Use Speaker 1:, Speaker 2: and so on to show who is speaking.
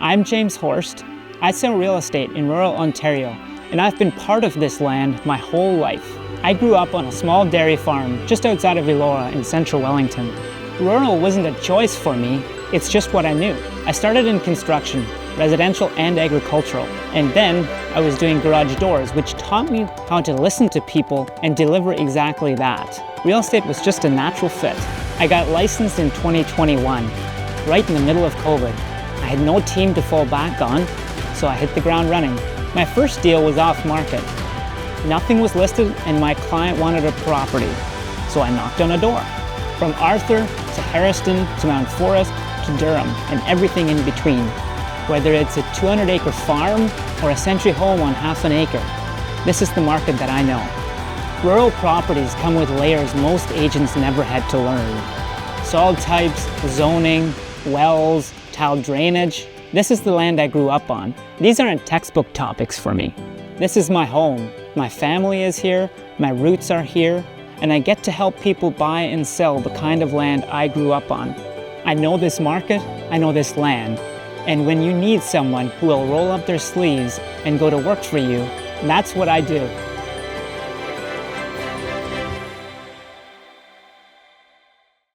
Speaker 1: I'm James Horst. I sell real estate in rural Ontario, and I've been part of this land my whole life. I grew up on a small dairy farm just outside of Elora in central Wellington. Rural wasn't a choice for me, it's just what I knew. I started in construction, residential and agricultural, and then I was doing garage doors, which taught me how to listen to people and deliver exactly that. Real estate was just a natural fit. I got licensed in 2021, right in the middle of COVID. I had no team to fall back on, so I hit the ground running. My first deal was off market. Nothing was listed and my client wanted a property, so I knocked on a door. From Arthur to Harriston to Mount Forest to Durham and everything in between. Whether it's a 200-acre farm or a century home on half an acre, this is the market that I know. Rural properties come with layers most agents never had to learn. Soil types, zoning, wells, tile drainage. This is the land I grew up on. These aren't textbook topics for me. This is my home. My family is here, my roots are here, and I get to help people buy and sell the kind of land I grew up on. I know this market, I know this land, and when you need someone who will roll up their sleeves and go to work for you, that's what I do.